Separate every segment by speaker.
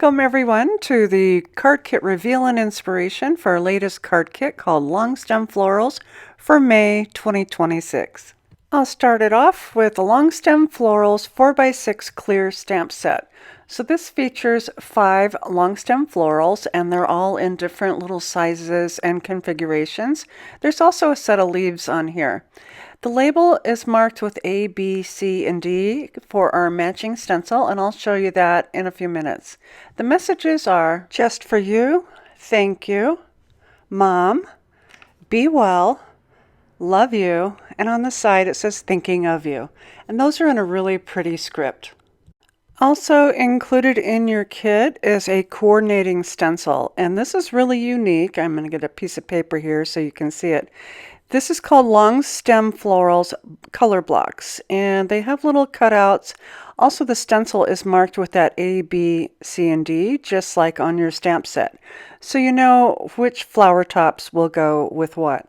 Speaker 1: Welcome everyone to the card kit reveal and inspiration for our latest card kit called Long Stem Florals for May 2026. I'll start it off with the Long Stem Florals 4x6 clear stamp set. So this features 5 long stem florals and they're all in different little sizes and configurations. There's also a set of leaves on here. The label is marked with A, B, C, and D for our matching stencil, and I'll show you that in a few minutes. The messages are just for you, thank you, Mom, be well, love you, and on the side it says thinking of you. And those are in a really pretty script. Also included in your kit is a coordinating stencil, and this is really unique. I'm going to get a piece of paper here so you can see it. This is called Long Stem Florals color blocks, and they have little cutouts. Also, the stencil is marked with that A, B, C, and D, just like on your stamp set, so you know which flower tops will go with what.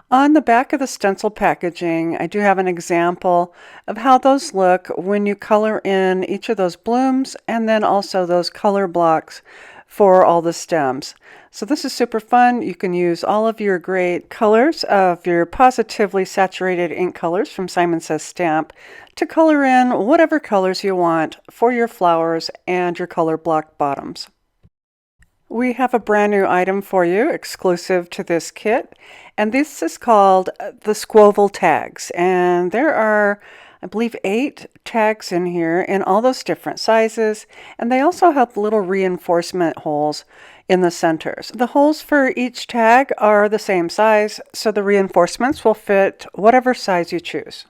Speaker 1: On the back of the stencil packaging, I do have an example of how those look when you color in each of those blooms and then also those color blocks for all the stems. So this is super fun. You can use all of your great colors of your positively saturated ink colors from Simon Says Stamp to color in whatever colors you want for your flowers and your color block bottoms. We have a brand new item for you exclusive to this kit, and this is called the Squovel tags, and there are I believe 8 tags in here in all those different sizes, and they also have little reinforcement holes in the centers. The holes for each tag are the same size, so the reinforcements will fit whatever size you choose.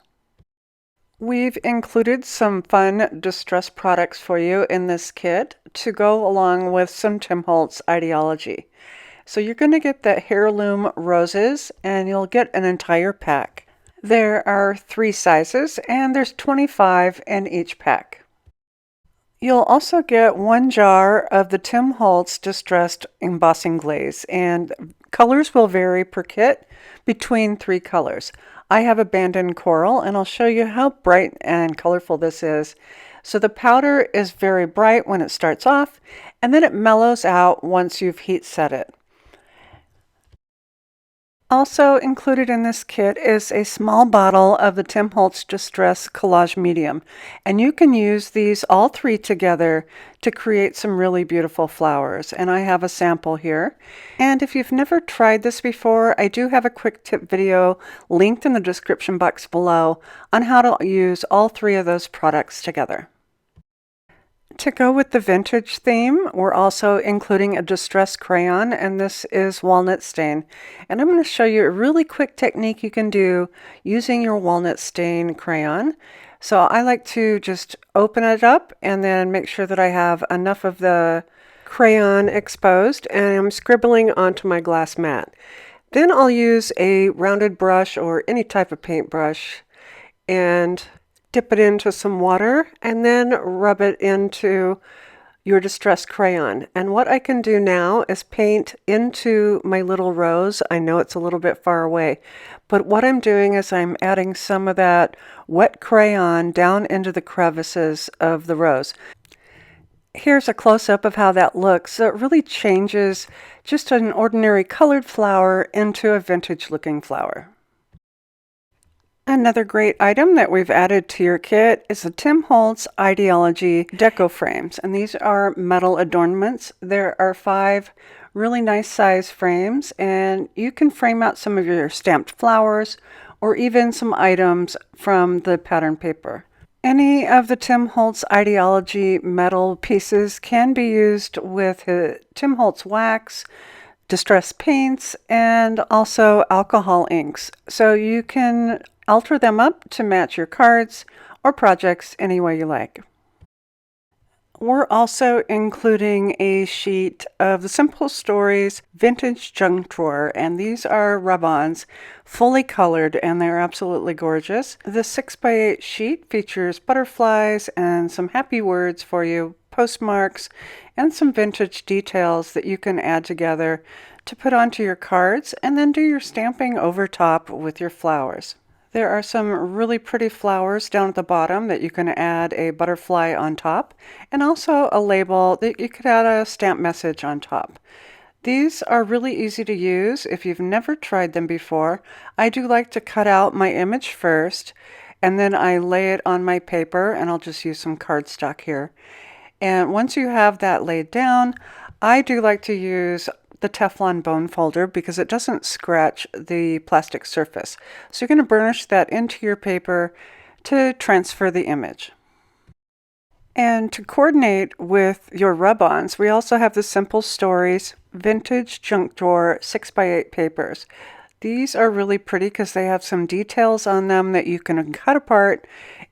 Speaker 1: We've included some fun distress products for you in this kit to go along with some Tim Holtz ideology. So you're going to get the heirloom roses, and you'll get an entire pack. There are 3 sizes, and there's 25 in each pack. You'll also get 1 jar of the Tim Holtz Distressed Embossing Glaze, and colors will vary per kit between 3 colors. I have abandoned coral, and I'll show you how bright and colorful this is. So the powder is very bright when it starts off, and then it mellows out once you've heat set it. Also included in this kit is a small bottle of the Tim Holtz Distress Collage Medium, and you can use these all 3 together to create some really beautiful flowers, and I have a sample here. And if you've never tried this before, I do have a quick tip video linked in the description box below on how to use all 3 of those products together. To go with the vintage theme, we're also including a distress crayon, and this is walnut stain. And I'm going to show you a really quick technique you can do using your walnut stain crayon. So I like to just open it up and then make sure that I have enough of the crayon exposed, and I'm scribbling onto my glass mat. Then I'll use a rounded brush or any type of paintbrush and dip it into some water and then rub it into your distress crayon. And what I can do now is paint into my little rose. I know it's a little bit far away, but what I'm doing is I'm adding some of that wet crayon down into the crevices of the rose. Here's a close-up of how that looks. So it really changes just an ordinary colored flower into a vintage-looking flower. Another great item that we've added to your kit is the Tim Holtz Ideology Deco Frames, and these are metal adornments. There are 5 really nice size frames, and you can frame out some of your stamped flowers or even some items from the pattern paper. Any of the Tim Holtz Ideology metal pieces can be used with Tim Holtz wax, distress paints, and also alcohol inks. So you can alter them up to match your cards or projects any way you like. We're also including a sheet of the Simple Stories Vintage Junk Drawer, and these are rub-ons, fully colored, and they're absolutely gorgeous. The 6x8 sheet features butterflies and some happy words for you, postmarks, and some vintage details that you can add together to put onto your cards and then do your stamping over top with your flowers. There are some really pretty flowers down at the bottom that you can add a butterfly on top, and also a label that you could add a stamp message on top. These are really easy to use if you've never tried them before. I do like to cut out my image first, and then I lay it on my paper, and I'll just use some cardstock here. And once you have that laid down, I do like to use the Teflon bone folder because it doesn't scratch the plastic surface. So you're going to burnish that into your paper to transfer the image. And to coordinate with your rub-ons, we also have the Simple Stories Vintage Junk Drawer 6x8 papers. These are really pretty because they have some details on them that you can cut apart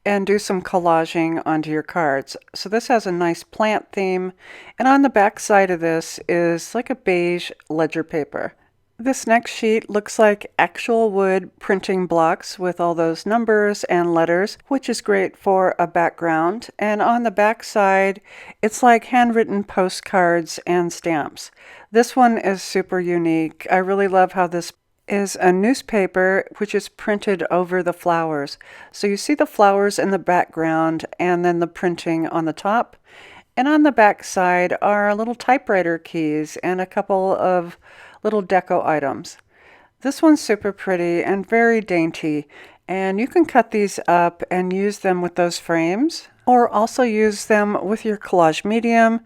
Speaker 1: and do some collaging onto your cards. So this has a nice plant theme, and on the back side of this is like a beige ledger paper. This next sheet looks like actual wood printing blocks with all those numbers and letters, which is great for a background. And on the back side, it's like handwritten postcards and stamps. This one is super unique. I really love how this is a newspaper which is printed over the flowers. So you see the flowers in the background and then the printing on the top. And on the back side are little typewriter keys and a couple of little deco items. This one's super pretty and very dainty, and you can cut these up and use them with those frames, or also use them with your collage medium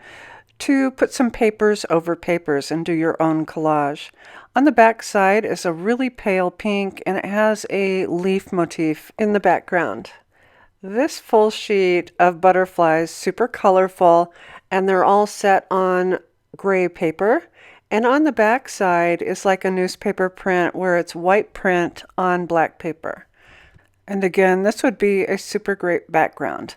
Speaker 1: to put some papers over papers and do your own collage. On the back side is a really pale pink, and it has a leaf motif in the background. This full sheet of butterflies, super colorful, and they're all set on gray paper. And on the back side is like a newspaper print where it's white print on black paper. And again, this would be a super great background.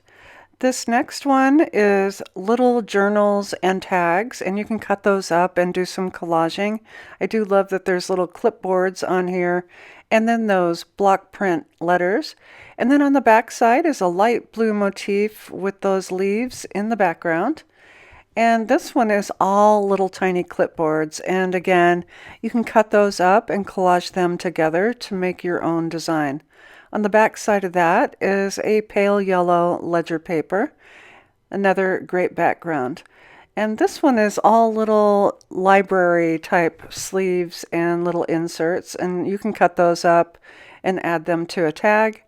Speaker 1: This next one is little journals and tags, and you can cut those up and do some collaging. I do love that there's little clipboards on here, and then those block print letters. And then on the back side is a light blue motif with those leaves in the background. And this one is all little tiny clipboards, and again, you can cut those up and collage them together to make your own design. On the back side of that is a pale yellow ledger paper, another great background. And this one is all little library type sleeves and little inserts, and you can cut those up and add them to a tag.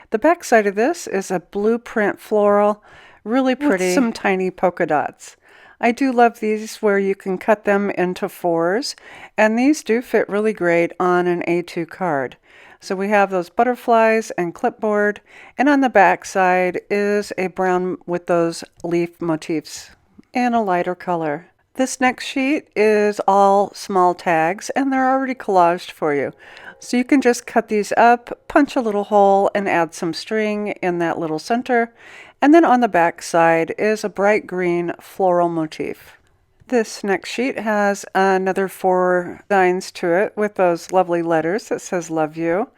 Speaker 1: The back side of this is a blueprint floral, really pretty, with some tiny polka dots. I do love these where you can cut them into fours, and these do fit really great on an A2 card. So we have those butterflies and clipboard, and on the back side is a brown with those leaf motifs in a lighter color. This next sheet is all small tags, and they're already collaged for you. So you can just cut these up, punch a little hole, and add some string in that little center. And then on the back side is a bright green floral motif. This next sheet has another 4 lines to it with those lovely letters that says love you.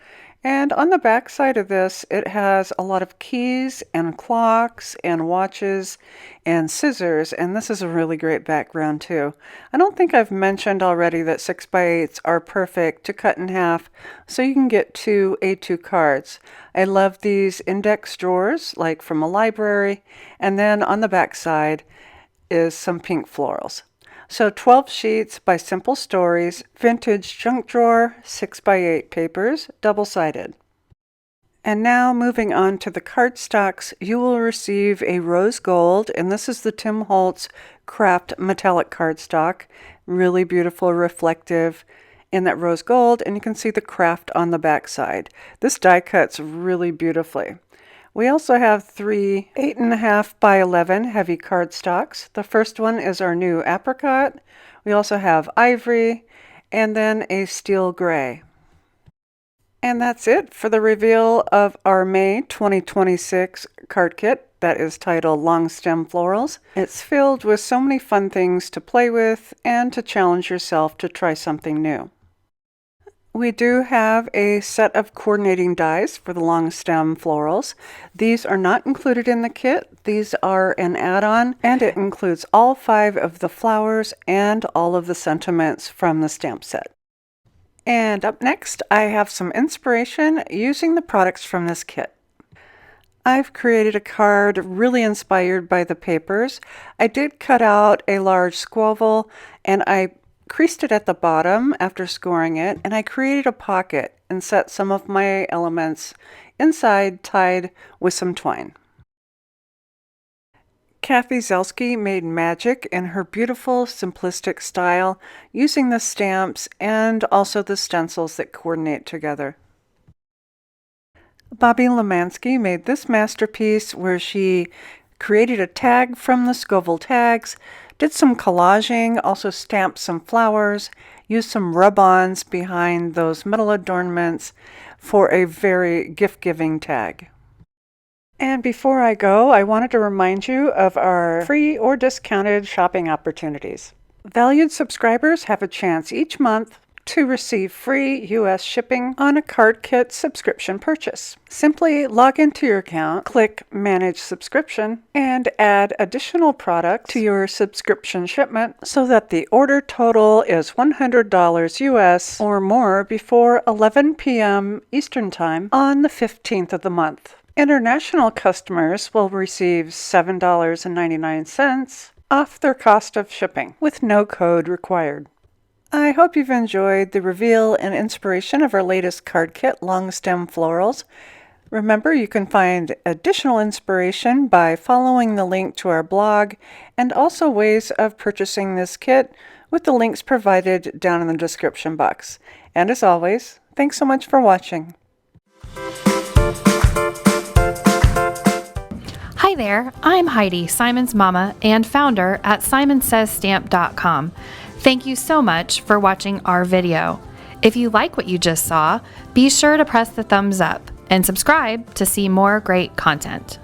Speaker 1: And on the back side of this, it has a lot of keys and clocks and watches and scissors, and this is a really great background too. I don't think I've mentioned already that 6x8s are perfect to cut in half so you can get 2 A2 cards. I love these index drawers, like from a library, and then on the back side is some pink florals. So 12 sheets by Simple Stories, Vintage Junk Drawer, 6x8 papers, double-sided. And now moving on to the cardstocks, you will receive a rose gold, and this is the Tim Holtz Craft Metallic cardstock. Really beautiful, reflective in that rose gold, and you can see the craft on the back side. This die cuts really beautifully. We also have 3 8.5 by 11 heavy cardstocks. The first one is our new apricot. We also have ivory and then a steel gray. And that's it for the reveal of our May 2026 card kit that is titled Long Stem Florals. It's filled with so many fun things to play with and to challenge yourself to try something new. We do have a set of coordinating dies for the long stem florals. These are not included in the kit. These are an add-on, and it includes all 5 of the flowers and all of the sentiments from the stamp set. And up next, I have some inspiration using the products from this kit. I've created a card really inspired by the papers. I did cut out a large Squovel and I creased it at the bottom after scoring it, and I created a pocket and set some of my elements inside tied with some twine. Kathy Zelsky made magic in her beautiful, simplistic style using the stamps and also the stencils that coordinate together. Bobby Lemansky made this masterpiece where she created a tag from the Squovel tags, did some collaging, also stamped some flowers, used some rub-ons behind those metal adornments for a very gift-giving tag. And before I go, I wanted to remind you of our free or discounted shopping opportunities. Valued subscribers have a chance each month to receive free U.S. shipping on a card kit subscription purchase. Simply log into your account, click Manage Subscription, and add additional product to your subscription shipment so that the order total is $100 U.S. or more before 11 p.m. Eastern Time on the 15th of the month. International customers will receive $7.99 off their cost of shipping, with no code required. I hope you've enjoyed the reveal and inspiration of our latest card kit, Long Stem Florals. Remember, you can find additional inspiration by following the link to our blog and also ways of purchasing this kit with the links provided down in the description box. And as always, thanks so much for watching.
Speaker 2: Hi there, I'm Heidi, Simon's mama and founder at simonsaysstamp.com. Thank you so much for watching our video. If you like what you just saw, be sure to press the thumbs up and subscribe to see more great content.